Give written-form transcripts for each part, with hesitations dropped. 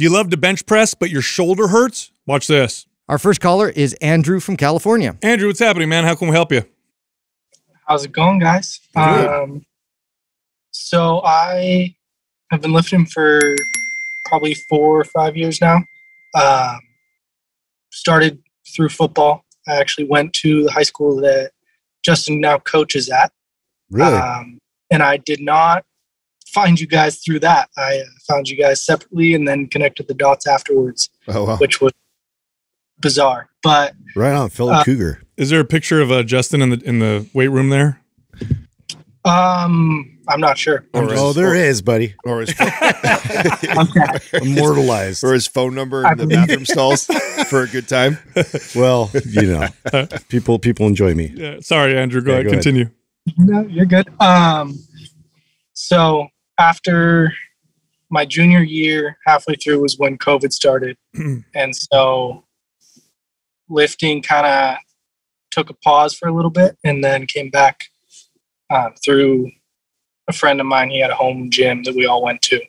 Do you love to bench press, but your shoulder hurts? Watch this. Our first caller is Andrew from California. Andrew, what's happening, man? How can we help you? How's it going, guys? So I have been lifting for probably 4 or 5 years now. Started through football. I actually went to the high school that Justin now coaches at. Really? And I did not find you guys through that. I found you guys separately and then connected the dots afterwards, which was bizarre. But right on, Philip Cougar. Is there a picture of Justin in the weight room there? I'm not sure. There is, buddy. Or his immortalized. Or his phone number in the bathroom stalls for a good time. Well, people enjoy me. Yeah, sorry, Andrew. Go ahead. Continue. No, you're good. So after my junior year, halfway through was when COVID started. And so lifting kind of took a pause for a little bit and then came back through a friend of mine. He had a home gym that we all went to.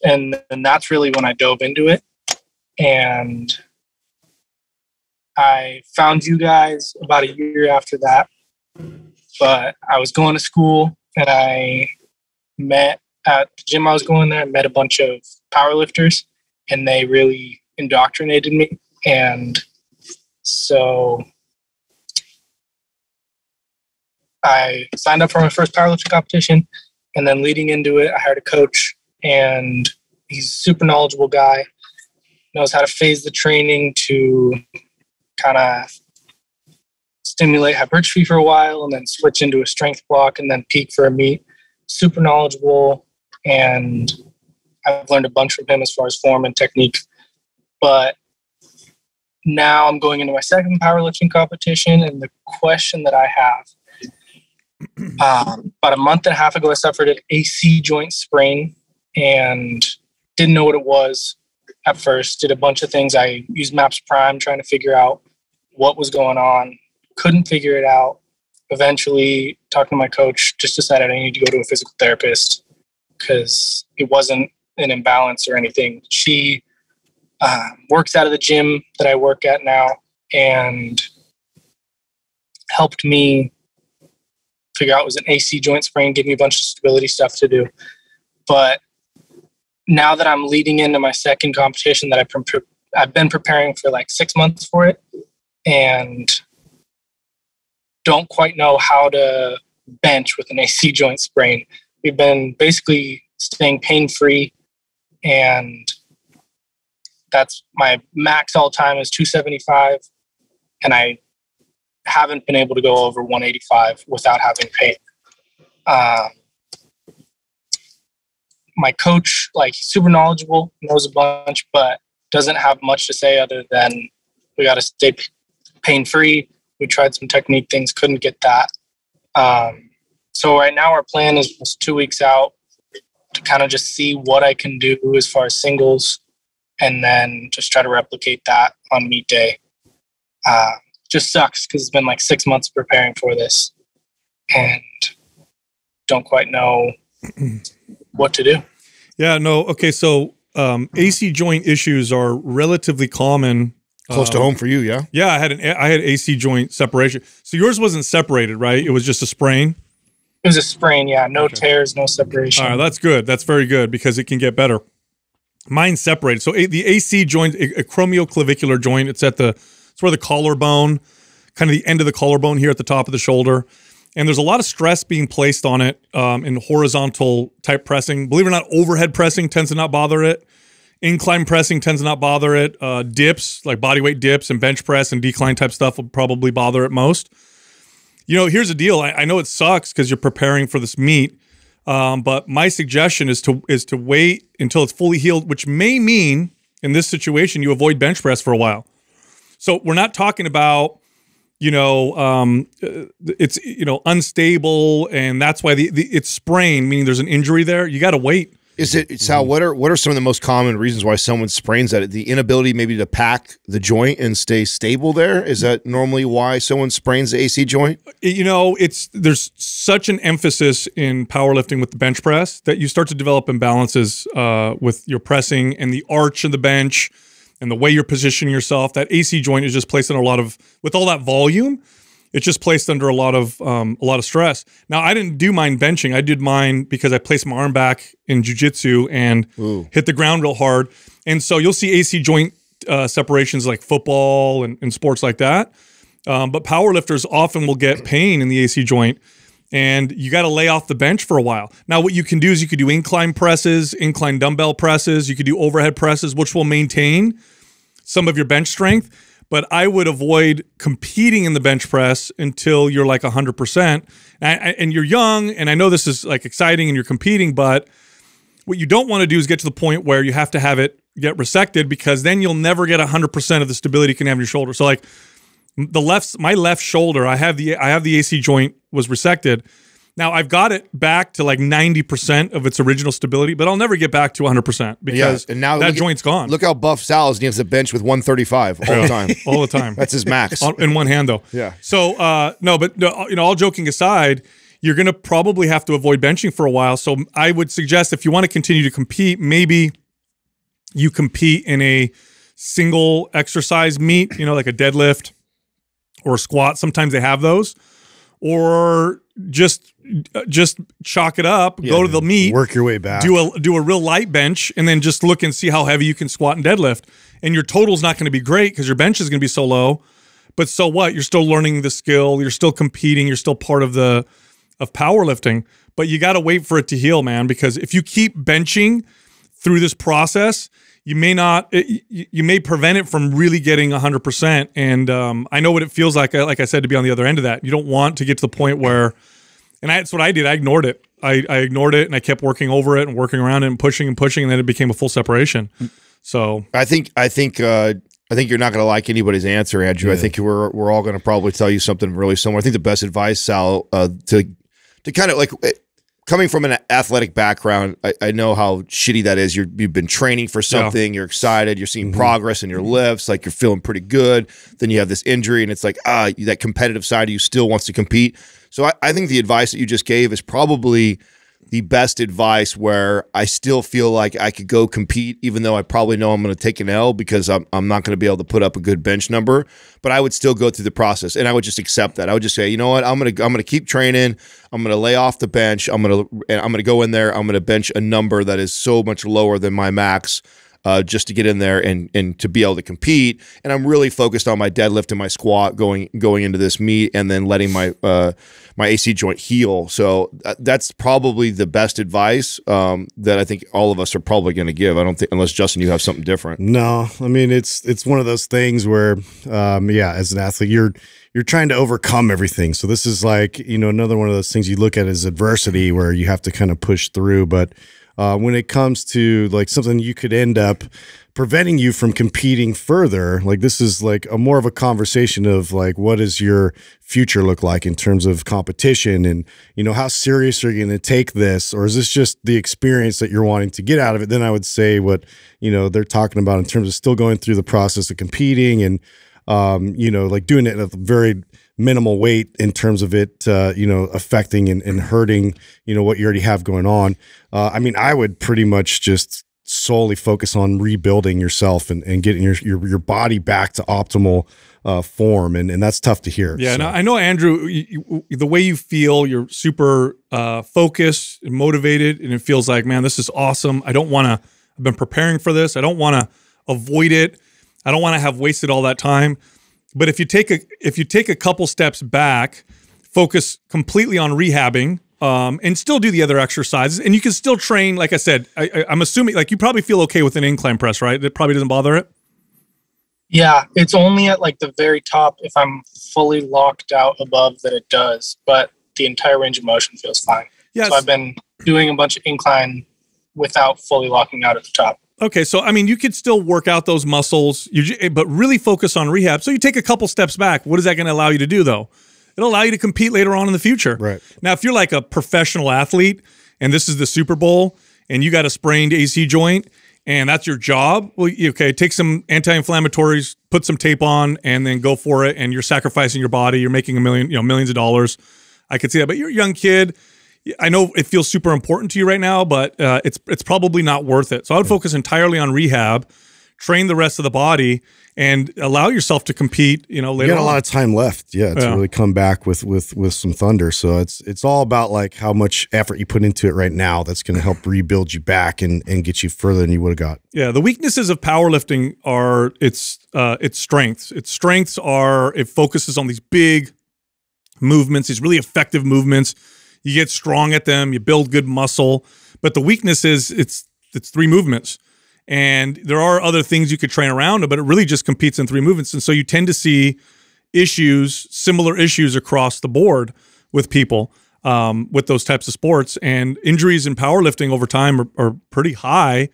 And that's really when I dove into it. And I found you guys about a year after that. But I was going to school and I met at the gym I was going there, I met a bunch of powerlifters and they really indoctrinated me. And so I signed up for my first powerlifting competition, and then leading into it, I hired a coach, and he's a super knowledgeable guy, knows how to phase the training to kind of stimulate hypertrophy for a while and then switch into a strength block and then peak for a meet. Super knowledgeable, and I've learned a bunch from him as far as form and technique. But now I'm going into my second powerlifting competition, and the question that I have, about a month and a half ago, I suffered an AC joint sprain and didn't know what it was at first. Did a bunch of things. I used MAPS Prime trying to figure out what was going on. Couldn't figure it out. Eventually, talking to my coach, just decided I need to go to a physical therapist because it wasn't an imbalance or anything. She works out of the gym that I work at now and helped me figure out it was an AC joint sprain, gave me a bunch of stability stuff to do. But now that I'm leading into my second competition that I've been preparing for like 6 months for it and don't quite know how to bench with an AC joint sprain. We've been basically staying pain-free, and that's my max all time is 275, and I haven't been able to go over 185 without having pain. My coach, he's super knowledgeable, knows a bunch, but doesn't have much to say other than we got to stay pain-free. We tried some technique things, couldn't get that. So right now our plan is just 2 weeks out to kind of just see what I can do as far as singles and then just try to replicate that on meet day. Just sucks because it's been like 6 months preparing for this and don't quite know what to do. Yeah, no. Okay. So, AC joint issues are relatively common. Close to home for you. Yeah. Yeah. I had AC joint separation. So yours wasn't separated, right? It was just a sprain. It was a sprain. Yeah. No tears, no separation. All right. That's good. That's very good because it can get better. Mine's separated. So the AC joint, a acromioclavicular joint, it's where the collarbone, kind of the end of the collarbone here at the top of the shoulder. And there's a lot of stress being placed on it in horizontal type pressing. Believe it or not, overhead pressing tends to not bother it. Incline pressing tends to not bother it. Dips, like bodyweight dips and bench press and decline type stuff will probably bother it most. You know, here's the deal. I know it sucks because you're preparing for this meet, but my suggestion is to wait until it's fully healed, which may mean in this situation you avoid bench press for a while. So we're not talking about, it's unstable and that's why it's sprained, meaning there's an injury there. You got to wait. Is it, Sal, what are some of the most common reasons why someone sprains that? The inability maybe to pack the joint and stay stable there? Is that normally why someone sprains the AC joint? You know, there's such an emphasis in powerlifting with the bench press that you start to develop imbalances with your pressing and the arch of the bench and the way you're positioning yourself. That AC joint is just placed on with all that volume, it's just placed under a lot of stress. Now, I didn't do mine benching. I did mine because I placed my arm back in jiu-jitsu and hit the ground real hard. And so you'll see AC joint separations like football and sports like that. But powerlifters often will get pain in the AC joint, and you got to lay off the bench for a while. Now, what you can do is you could do incline presses, incline dumbbell presses. You could do overhead presses, which will maintain some of your bench strength. But I would avoid competing in the bench press until you're like 100%. And you're young, and I know this is like exciting and you're competing, but what you don't want to do is get to the point where you have to have it get resected, because then you'll never get 100% of the stability you can have in your shoulder. So like my left shoulder, I have the AC joint was resected. Now I've got it back to like 90% of its original stability, but I'll never get back to 100% because and now that joint's gone. Look how buff Sal is. He has the bench with 135 all the time. All the time. That's his max. In one hand though. Yeah. So no, but you know, all joking aside, you're going to probably have to avoid benching for a while. So I would suggest if you want to continue to compete, maybe you compete in a single exercise meet, you know, like a deadlift or a squat. Sometimes they have those. Or just chalk it up, go to the meet, work your way back, do a real light bench, and then just look and see how heavy you can squat and deadlift. And your total's not going to be great because your bench is going to be so low. But so what? You're still learning the skill. You're still competing. You're still part of powerlifting. But you got to wait for it to heal, man. Because if you keep benching through this process, you may prevent it from really getting 100%. And I know what it feels like I said, to be on the other end of that. You don't want to get to the point where, and that's what I did. I ignored it. I ignored it, and I kept working over it and working around it and pushing, and then it became a full separation. So I think you're not going to like anybody's answer, Andrew. Yeah. I think we're all going to probably tell you something really similar. I think the best advice, Sal, to kind of like, coming from an athletic background, I know how shitty that is. You've been training for something, you're excited, you're seeing progress in your lifts, like you're feeling pretty good. Then you have this injury, and it's like, that competitive side of you still wants to compete. So I think the advice that you just gave is probably the best advice, where I still feel like I could go compete, even though I probably know I'm going to take an L because I'm not going to be able to put up a good bench number, but I would still go through the process, and I would just accept that. I would just say, you know what, I'm going to keep training. I'm going to lay off the bench. I'm going to go in there. I'm going to bench a number that is so much lower than my max, just to get in there and to be able to compete. And I'm really focused on my deadlift and my squat going into this meet, and then letting my AC joint heal. So that's probably the best advice that I think all of us are probably going to give. I don't think, unless Justin, you have something different. No, I mean, it's one of those things where, as an athlete, you're trying to overcome everything. So this is like, you know, another one of those things you look at as adversity, where you have to kind of push through. But when it comes to like something you could end up preventing you from competing further, like this is like more of a conversation of like, what does your future look like in terms of competition, and, you know, how serious are you going to take this, or is this just the experience that you're wanting to get out of it? Then I would say what, you know, they're talking about in terms of still going through the process of competing, and you know, like doing it at a very minimal weight in terms of it, you know, affecting and hurting, you know, what you already have going on. I mean, I would pretty much just solely focus on rebuilding yourself and getting your body back to optimal form, and that's tough to hear. Yeah, so. and I know, Andrew, the way you feel, you're super focused and motivated, and it feels like, man, this is awesome. I've been preparing for this. I don't want to avoid it. I don't want to have wasted all that time. But if you take a couple steps back, focus completely on rehabbing, and still do the other exercises, and you can still train. Like I said, I'm assuming like you probably feel okay with an incline press, right? It probably doesn't bother it. Yeah, it's only at like the very top, if I'm fully locked out above, that it does. But the entire range of motion feels fine. Yes. So I've been doing a bunch of incline without fully locking out at the top. Okay, so I mean, you could still work out those muscles, but really focus on rehab. So you take a couple steps back. What is that going to allow you to do, though? It'll allow you to compete later on in the future. Right. Now, if you're like a professional athlete and this is the Super Bowl and you got a sprained AC joint and that's your job, well, okay, take some anti-inflammatories, put some tape on, and then go for it. And you're sacrificing your body. You're making millions of dollars. I could see that, but you're a young kid. I know it feels super important to you right now, but it's probably not worth it. So I would focus entirely on rehab, train the rest of the body, and allow yourself to compete. Later on. You got a lot of time left, to really come back with some thunder. So it's all about like how much effort you put into it right now. That's going to help rebuild you back and get you further than you would have got. Yeah, the weaknesses of powerlifting are its strengths. Its strengths are it focuses on these big movements, these really effective movements. You get strong at them, you build good muscle. But the weakness is it's 3 movements. And there are other things you could train around it, but it really just competes in 3 movements. And so you tend to see similar issues across the board with people with those types of sports. And injuries in powerlifting over time are pretty high,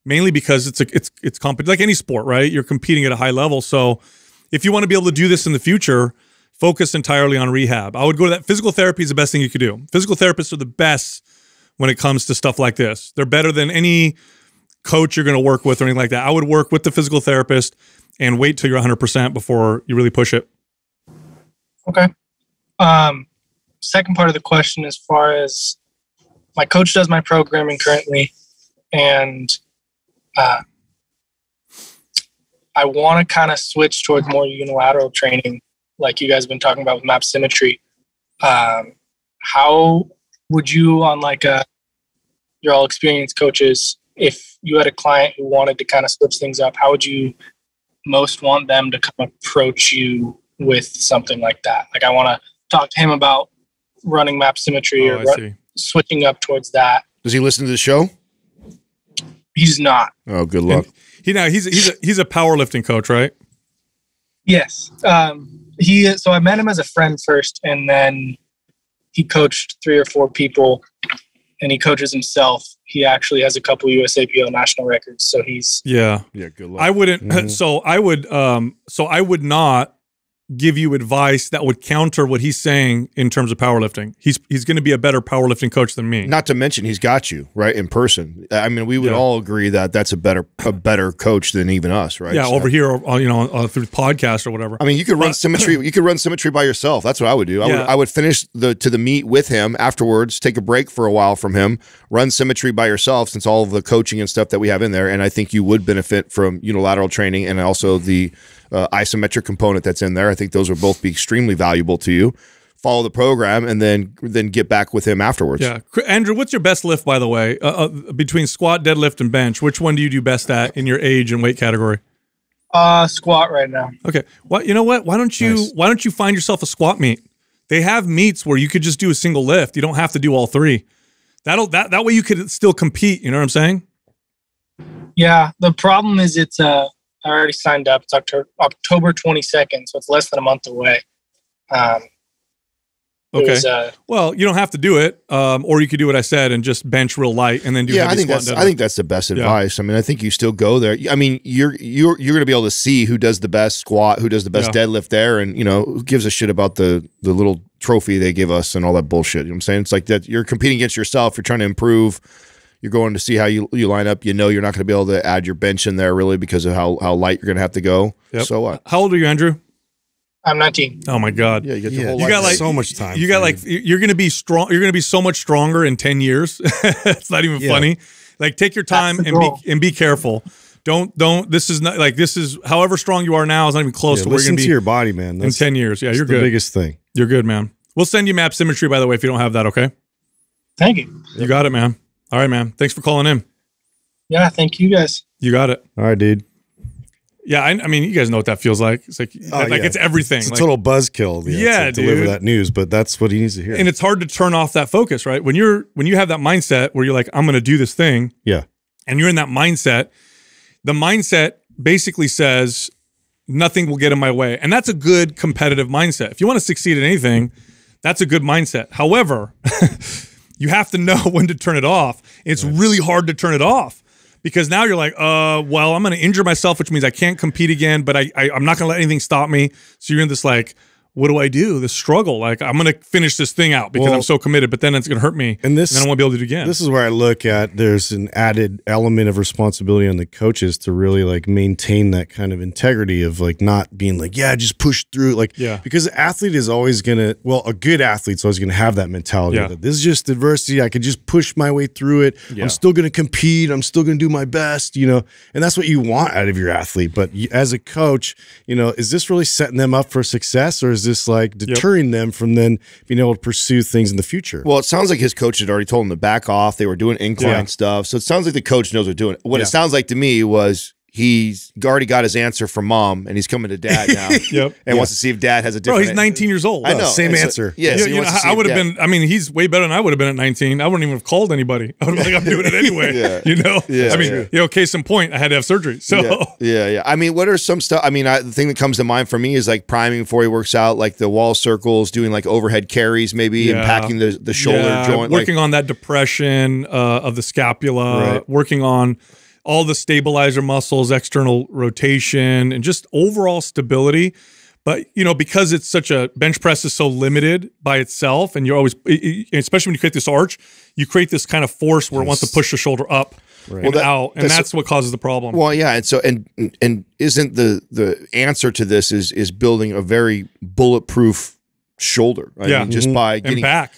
mainly because it's like any sport, right? You're competing at a high level. So if you want to be able to do this in the future, focus entirely on rehab. I would go to that. Physical therapy is the best thing you could do. Physical therapists are the best when it comes to stuff like this. They're better than any coach you're going to work with or anything like that. I would work with the physical therapist and wait till you're 100% before you really push it. Okay. Second part of the question, as far as my coach does my programming currently, and I want to kind of switch towards more unilateral training, like you guys have been talking about with map symmetry. How would you, on you're all experienced coaches, if you had a client who wanted to kind of switch things up, how would you most want them to come approach you with something like that? Like, I want to talk to him about running map symmetry or switching up towards that. Does he listen to the show? He's not. Oh, good luck. He's a powerlifting coach, right? Yes. So I met him as a friend first, and then he coached 3 or 4 people, and he coaches himself. He actually has a couple USAPL national records, so he's yeah. Good luck. I wouldn't. Mm-hmm. So I would not give you advice that would counter what he's saying in terms of powerlifting. He's going to be a better powerlifting coach than me. Not to mention he's got you right in person. I mean, we would all agree that that's a better coach than even us, right? Yeah, so, over here, through podcast or whatever. I mean, you could run symmetry. You could run symmetry by yourself. That's what I would do. I would finish the meet with him afterwards. Take a break for a while from him. Run symmetry by yourself, since all of the coaching and stuff that we have in there. And I think you would benefit from unilateral training and also the isometric component that's in there. I think those would both be extremely valuable to you. Follow the program and then get back with him afterwards. Yeah. Andrew, what's your best lift, by the way, between squat, deadlift, and bench? Which one do you do best at in your age and weight category? Squat right now. Okay. Well, you know what? Why don't you find yourself a squat meet? They have meets where you could just do a single lift. You don't have to do all 3. That way you could still compete. You know what I'm saying? Yeah. The problem is I already signed up. It's October 22nd, so it's less than a month away. Okay. Well, you don't have to do it, or you could do what I said and just bench real light and then do. Yeah, I think that's the best advice. I mean, I think you still go there. I mean, you're going to be able to see who does the best squat, who does the best deadlift there, and who gives a shit about the little trophy they give us and all that bullshit. You know what I'm saying? It's like that you're competing against yourself. You're trying to improve. You're going to see how you line up. You're not going to be able to add your bench in there really because of how light you're going to have to go. Yep. So what? How old are you, Andrew? I'm 19. Oh my God! Yeah, you got so much time. You got you're going to be strong. You're going to be so much stronger in 10 years. It's not even funny. Like, take your time and be careful. Don't. This is however strong you are now is not even close to where you're going to be. Listen to your body, man. In 10 years. Yeah, you're good. The biggest thing. You're good, man. We'll send you map symmetry, by the way, if you don't have that. Okay. Thank you. You got it, man. All right, man. Thanks for calling in. Yeah, thank you guys. You got it. All right, dude. Yeah, I mean, you guys know what that feels like. It's like, it's everything. It's a total buzzkill. To deliver that news, but that's what he needs to hear. And it's hard to turn off that focus, right? When you have that mindset where you're like, I'm going to do this thing. Yeah. And you're in that mindset, the mindset basically says nothing will get in my way. And that's a good competitive mindset. If you want to succeed at anything, that's a good mindset. However, you have to know when to turn it off. It's really hard to turn it off. Because now you're like, well, I'm going to injure myself, which means I can't compete again, but I'm not going to let anything stop me. So you're in this like, what do I do? The struggle. Like, I'm going to finish this thing out because I'm so committed, but then it's going to hurt me. And then I won't be able to do it again. This is where I look at there's an added element of responsibility on the coaches to really like maintain that kind of integrity of like not being like, yeah, just push through. Like, because the athlete is always going to, well, a good athlete's always going to have that mentality. That this is just adversity. I could just push my way through it. I'm still going to compete. I'm still going to do my best, you know, and that's what you want out of your athlete. But as a coach, you know, is this really setting them up for success, or is this like deterring them from then being able to pursue things in the future? Well, it sounds like his coach had already told him to back off. They were doing incline stuff. So it sounds like the coach knows what they're doing. What it sounds like to me was he's already got his answer from mom, and he's coming to dad now. And wants to see if dad has a different. Bro, he's 19 years old. I know. Same answer. Yeah. So you know, I would have been, I mean, he's way better than I would have been at 19. I wouldn't even have called anybody. I would have been like, I'm doing it anyway. You know? I mean, you know, case in point, I had to have surgery. So, I mean, what are some stuff? I mean, the thing that comes to mind for me is like priming before he works out, like the wall circles, doing like overhead carries, maybe impacting the shoulder joint. Working on that depression of the scapula, working on all the stabilizer muscles, external rotation, and just overall stability. But, you know, because it's such a bench press is so limited by itself, and you're always, especially when you create this arch, you create this kind of force where it wants to push the shoulder up and out, and that's what causes the problem. Well, yeah, and so and isn't the answer to this is building a very bulletproof shoulder, right? I mean, just by getting and back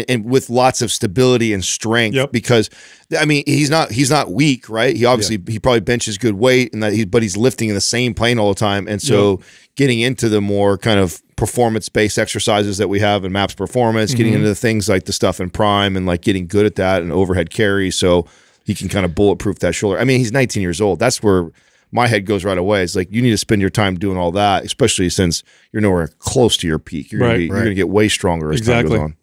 and with lots of stability and strength, because I mean he's not weak, right? He obviously he probably benches good weight, and but he's lifting in the same plane all the time, and so getting into the more kind of performance-based exercises that we have in MAPS Performance, getting into the things like the stuff in Prime, and like getting good at that and overhead carry, so he can kind of bulletproof that shoulder. I mean, he's 19 years old. That's where my head goes right away. It's like you need to spend your time doing all that, especially since you're nowhere close to your peak. You're going to get way stronger as time goes on.